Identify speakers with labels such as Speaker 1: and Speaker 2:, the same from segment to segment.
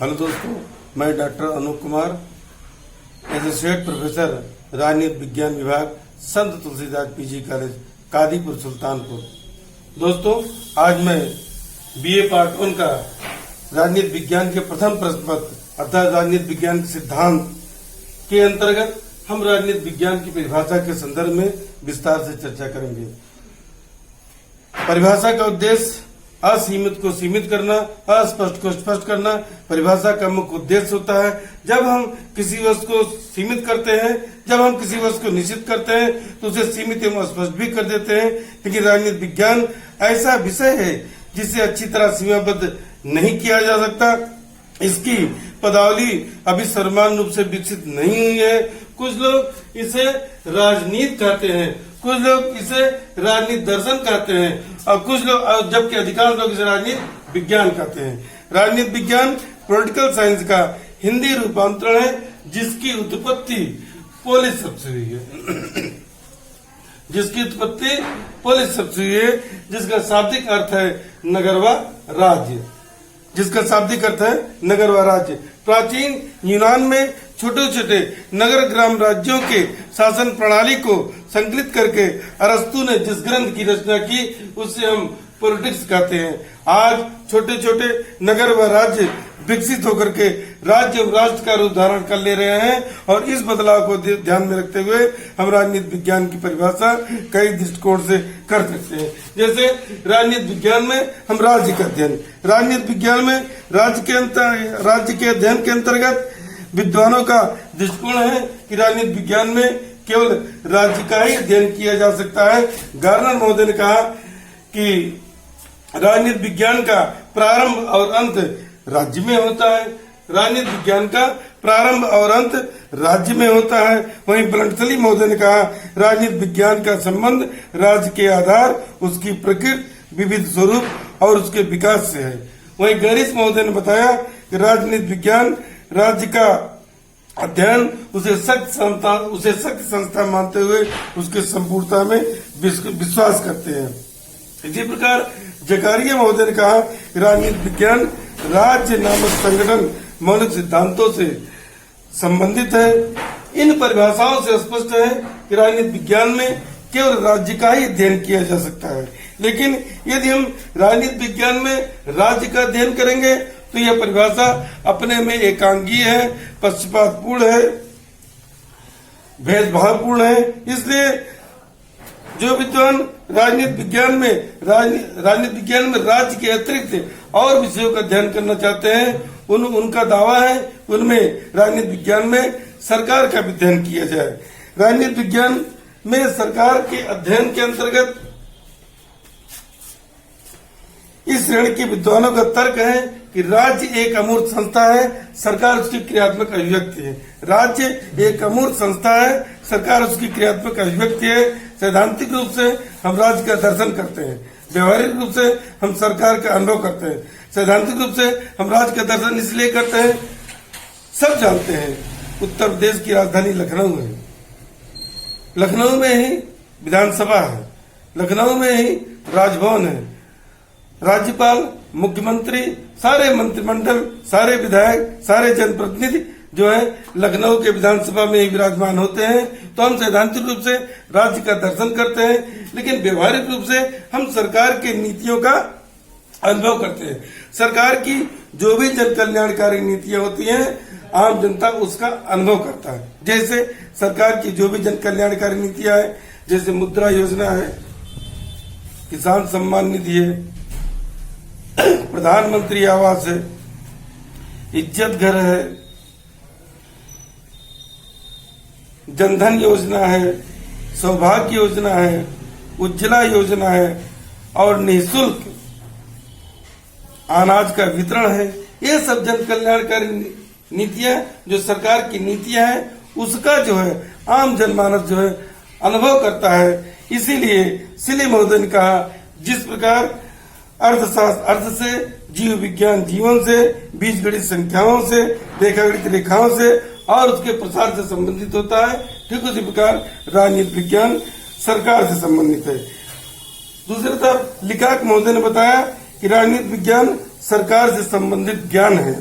Speaker 1: Hello दोस्तों, मैं doctor Anoop Kumar, associate professor राजनीति विज्ञान विभाग, संत तुलसीदास पीजी कॉलेज, कादीपुर, सुल्तानपुर। दोस्तों, आज मैं बीए पार्ट 1 का राजनीति विज्ञान के प्रथम प्रश्न पत्र अर्थात राजनीति विज्ञान के सिद्धांत के अंतर्गत हम राजनीति विज्ञान की परिभाषा के संदर्भ में विस्तार से चर्चा करेंगे। परिभाषा का उद्देश्य असीमित को सीमित करना, अस्पष्ट को स्पष्ट करना। परिभाषा का मुख्य उद्देश्य होता है जब हम किसी वस्तु को सीमित करते हैं, जब हम किसी वस्तु को निश्चित करते हैं तो उसे सीमित एवं स्पष्ट भी कर देते हैं। लेकिन राजनीति विज्ञान ऐसा विषय है जिसे अच्छी तरह सीमाबद्ध नहीं किया जा सकता। इसकी पदावली अभी समान रूप से विकसित नहीं हुई है। कुछ लोग इसे राजनीति कहते हैं, कुछ लोग इसे राजनीति दर्शन कहते हैं और कुछ लोग, जबकि अधिकांश लोग इसे राजनीति विज्ञान कहते हैं। राजनीति विज्ञान पॉलिटिकल साइंस का हिंदी रूपांतरण है जिसकी उत्पत्ति पोलिस शब्द से हुई है जिसका शाब्दिक अर्थ है नगरवा राज्य। प्राचीन यूनान में छोटे छोटे नगर ग्राम राज्यों के शासन प्रणाली को संकलित करके अरस्तु ने जिस ग्रंथ की रचना की उसे हम पॉलिटिक्स कहते हैं। आज छोटे छोटे नगर व राज्य विकसित होकर के राज्य और राष्ट्र का रूप धारण कर ले रहे हैं और इस बदलाव को ध्यान में रखते हुए हम राजनीति विज्ञान की परिभाषा कई दृष्टिकोण से कर सकते हैं। जैसे राजनीति विज्ञान में हम राज्य का अध्ययन, राजनीति विज्ञान में राज्य के अध्ययन के अंतर्गत विद्वानों का दृष्टिकोण है कि राजनीति विज्ञान में केवल राज्य का ही अध्ययन किया जा सकता है। गार्नर महोदय ने कहा कि राजनीति विज्ञान का प्रारंभ और अंत राज्य में होता है। राजनीति विज्ञान का प्रारंभ और अंत राज्य में होता है। वहीं ब्लंटसली महोदय ने कहा राजनीति विज्ञान का संबंध राज्य के आधार, उसकी प्रकृति, विविध स्वरूप और उसके विकास से है। वहीं गैरिस महोदय ने बताया कि राजनीति विज्ञान राज्य का अध्ययन उसे सख्त संस्था मानते हुए उसके संपूर्णता में विश्वास करते हैं। इसी प्रकार जकारिया महोदय ने कहा राजनीति विज्ञान राज्य नामक संगठन मौलिक सिद्धांतों से संबंधित है। इन परिभाषाओं से स्पष्ट है कि राजनीति विज्ञान में केवल राज्य का ही अध्ययन किया जा सकता है। लेकिन यदि हम राजनीति विज्ञान में राज्य का अध्ययन करेंगे तो यह परिभाषा अपने में एकांगीय है, पक्षपातपूर्ण है, भेदभावपूर्ण है। इसलिए जो विद्वान राजनीति विज्ञान में राज्य के अतिरिक्त और विषयों का अध्ययन करना चाहते हैं उनका दावा है उनमें राजनीति विज्ञान में सरकार का अध्ययन किया जाए। राजनीति विज्ञान में सरकार के अध्ययन के अंतर्गत इस श्रेणी के विद्वानों का तर्क है कि राज्य एक अमूर्त संस्था है, सरकार उसकी क्रियात्मक अभिव्यक्ति है। राज्य एक अमूर्त संस्था है, सरकार उसकी क्रियात्मक अभिव्यक्ति है। सैद्धांतिक रूप से हम राज्य का दर्शन करते हैं, व्यवहारिक रूप से हम सरकार का अनुभव करते हैं। सैद्धांतिक रूप से हम राज्य का दर्शन इसलिए करते हैं, सब जानते हैं उत्तर प्रदेश की राजधानी लखनऊ है, लखनऊ में ही विधानसभा है, लखनऊ में ही राजभवन है, राज्यपाल, मुख्यमंत्री, सारे मंत्रिमंडल, सारे विधायक, सारे जनप्रतिनिधि जो है लखनऊ के विधानसभा में ही विराजमान होते हैं। तो हम सैद्धांतिक रूप से राज्य का दर्शन करते हैं, लेकिन व्यवहारिक रूप से हम सरकार की नीतियों का अनुभव करते हैं। सरकार की जो भी जन कल्याणकारी नीतियां होती हैं आम जनता उसका अनुभव करता है। जैसे सरकार की जो भी जन कल्याणकारी नीतियां है, जैसे मुद्रा योजना है, किसान सम्मान निधि है, प्रधानमंत्री आवास है, इज्जत घर है, जनधन योजना है, सौभाग्य योजना है, उज्ज्वला योजना है और निःशुल्क अनाज का वितरण है। ये सब जन कल्याणकारी नीतियां जो सरकार की नीतियां हैं उसका जो है आम जनमानस जो है अनुभव करता है। इसीलिए सिली महोदय ने कहा जिस प्रकार अर्थशास्त्र अर्थ से, जीव विज्ञान जीवन से, बीजगणित संख्याओं से, रेखागणित रेखाओं से और उसके प्रसार से संबंधित होता है, ठीक उसी प्रकार राजनीति विज्ञान सरकार से संबंधित है। दूसरी तरफ लिकाक महोदय ने बताया कि राजनीति विज्ञान सरकार से संबंधित ज्ञान है।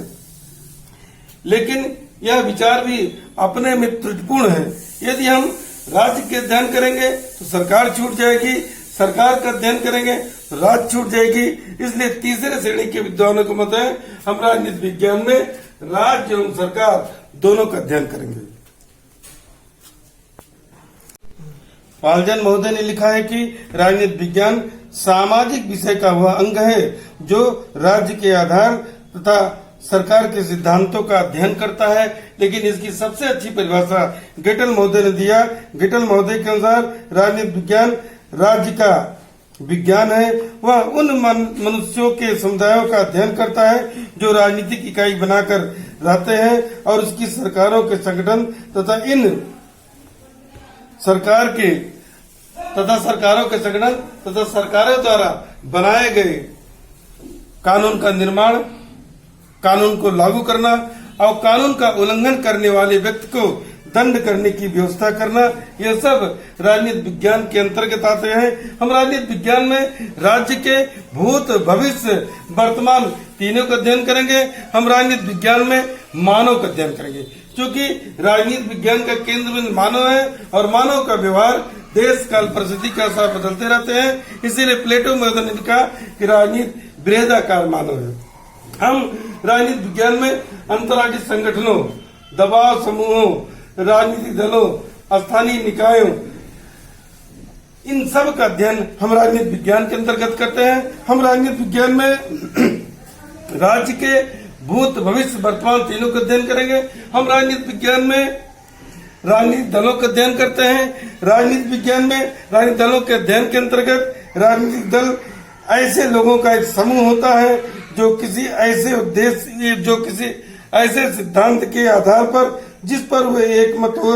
Speaker 1: लेकिन यह विचार भी अपने में त्रुटिपूर्ण है। यदि हम राज्य के अध्ययन करेंगे तो सरकार छूट जाएगी, सरकार का अध्ययन करेंगे तो राज्य छूट जाएगी। इसलिए तीसरे श्रेणी के विद्वानों को मत है हम राजनीति विज्ञान में राज्य एवं सरकार दोनों का अध्ययन करेंगे। पालजन महोदय ने लिखा है कि राजनीति विज्ञान सामाजिक विषय का वह अंग है जो राज्य के आधार तथा सरकार के सिद्धांतों का अध्ययन करता है। लेकिन इसकी सबसे अच्छी परिभाषा गेटल महोदय ने दिया। गेटल महोदय के अनुसार राजनीति विज्ञान राज्य का विज्ञान है। वह उन मनुष्यों के समुदायों का अध्ययन करता है जो राजनीतिक इकाई बनाकर रहते हैं और उसकी सरकारों के संगठन तथा इन सरकारों के संगठन तथा सरकारों द्वारा बनाए गए कानून का निर्माण, कानून को लागू करना और कानून का उल्लंघन करने वाले व्यक्ति को दंड करने की व्यवस्था करना, यह सब राजनीति विज्ञान के अंतर्गत आते हैं। हम राजनीति विज्ञान में राज्य के भूत, भविष्य, वर्तमान तीनों का अध्ययन करेंगे। हम राजनीति विज्ञान में मानव का अध्ययन करेंगे, क्योंकि राजनीति विज्ञान का केंद्र बिंदु मानव है और मानव का व्यवहार देश काल परिस्थिति के अनुसार बदलते रहते हैं। इसीलिए प्लेटो महोदय ने लिखा कि राजनीति बृहदाकार मानव है। हम राजनीति विज्ञान में अंतर्राष्ट्रीय संगठनों, दबाव समूहों, राजनीतिक दलों, स्थानीय निकायों, इन सब का अध्ययन हम राजनीति विज्ञान के अंतर्गत करते हैं। हम राजनीति विज्ञान में राज्य के भूत, भविष्य, वर्तमान तीनों का अध्ययन करेंगे। हम राजनीति विज्ञान में राजनीतिक दलों का अध्ययन करते हैं। राजनीति विज्ञान में राजनीतिक दलों के अध्ययन के अंतर्गत राजनीतिक दल ऐसे लोगों का एक समूह होता है जो किसी ऐसे उद्देश्य, जो किसी ऐसे सिद्धांत के आधार पर जिस पर वे एकमत हो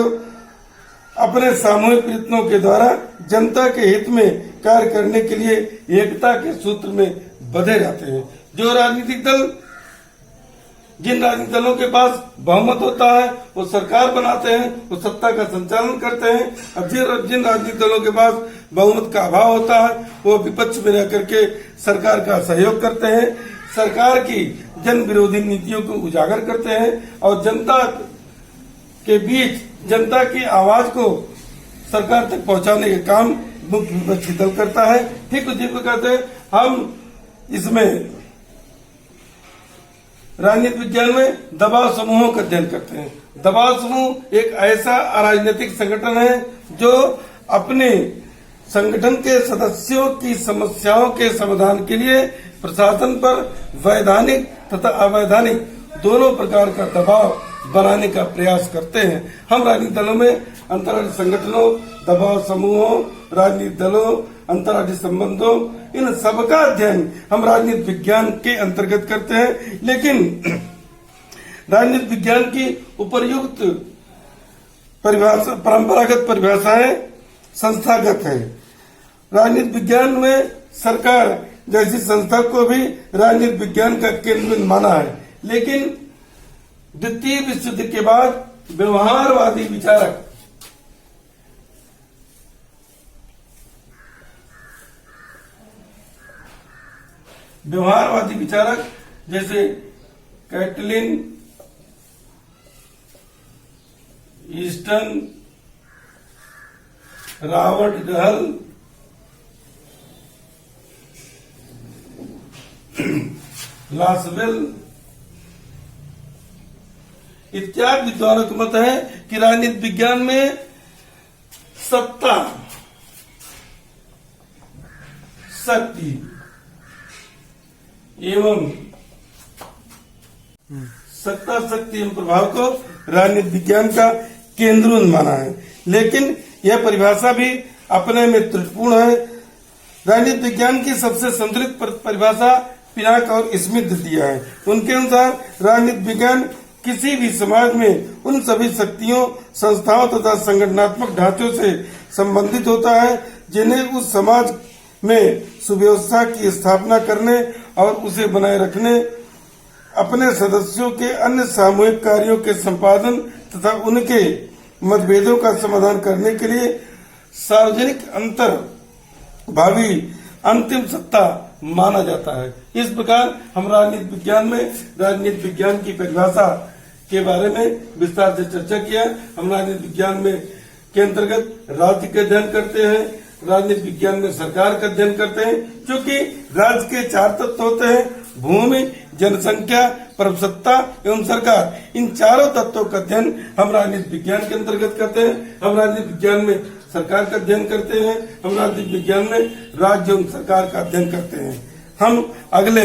Speaker 1: अपने सामूहिक प्रयत्नों के द्वारा जनता के हित में कार्य करने के लिए एकता के सूत्र में बंधे रहते हैं। जो राजनीतिक दल, जिन राजनीतिक दलों के पास बहुमत होता है वो सरकार बनाते हैं, वो सत्ता का संचालन करते हैं। अब जिन राजनीतिक दलों के पास बहुमत का अभाव होता है वो विपक्ष में रह करके सरकार का सहयोग करते हैं, सरकार की जन विरोधी नीतियों को उजागर करते हैं और जनता के बीच जनता की आवाज को सरकार तक पहुंचाने का काम मुख्य विपक्षी दल करता है। ठीक उसी प्रकार से हम इसमें राजनीति विज्ञान में दबाव समूहों का अध्ययन करते हैं। दबाव समूह एक ऐसा अराजनीतिक संगठन है जो अपने संगठन के सदस्यों की समस्याओं के समाधान के लिए प्रशासन पर वैधानिक तथा अवैधानिक दोनों प्रकार का दबाव बनाने का प्रयास करते हैं। हम राजनीतिक दलों में अंतर्राष्ट्रीय संगठनों, दबाव समूहों, राजनीतिक दलों, अंतर्राष्ट्रीय संबंधों, इन सबका अध्ययन हम राजनीति विज्ञान के अंतर्गत करते हैं। लेकिन राजनीति विज्ञान की उपर्युक्त परिभाषा, परंपरागत परिभाषाएं संस्थागत है। राजनीति विज्ञान में सरकार जैसी संस्था को भी राजनीति विज्ञान का केंद्र माना है। लेकिन द्वितीय विश्व युद्ध के बाद व्यवहारवादी विचारक जैसे कैटलिन ईस्टन, रॉबर्ट गहल, लासवेल इत्यादि विद्वानों का मत है कि राजनीति विज्ञान में सत्ता, शक्ति एवं प्रभाव को राजनीति विज्ञान का केंद्र माना है। लेकिन यह परिभाषा भी अपने में त्रुटिपूर्ण है। राजनीति विज्ञान की सबसे संतुलित परिभाषा पिनाक और स्मिथ दिया है। उनके अनुसार राजनीति विज्ञान किसी भी समाज में उन सभी शक्तियों, संस्थाओं तथा संगठनात्मक ढांचों से संबंधित होता है जिन्हें उस समाज में सुव्यवस्था की स्थापना करने और उसे बनाए रखने, अपने सदस्यों के अन्य सामूहिक कार्यों के संपादन तथा उनके मतभेदों का समाधान करने के लिए सार्वजनिक अंतर्भावी अंतिम सत्ता माना जाता है। इस प्रकार हम राजनीति विज्ञान में राजनीति विज्ञान की परिभाषा के बारे में विस्तार से चर्चा किया। हम राजनीति विज्ञान में के अंतर्गत राज्य का अध्ययन करते हैं, राजनीति विज्ञान में सरकार का अध्ययन करते हैं, क्योंकि राज्य के 4 तत्व होते हैं: भूमि, जनसंख्या, प्रभुसत्ता एवं सरकार। इन चारों तत्वों का अध्ययन हम राजनीति विज्ञान के अंतर्गत करते हैं। हम राजनीति विज्ञान में सरकार का अध्ययन करते हैं, हम राजनीति विज्ञान में राज्य एवं सरकार का अध्ययन करते हैं। हम अगले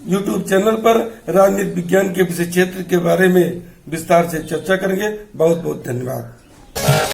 Speaker 1: YouTube चैनल पर राजनीति विज्ञान के विषय क्षेत्र के बारे में विस्तार से चर्चा करेंगे। बहुत बहुत धन्यवाद।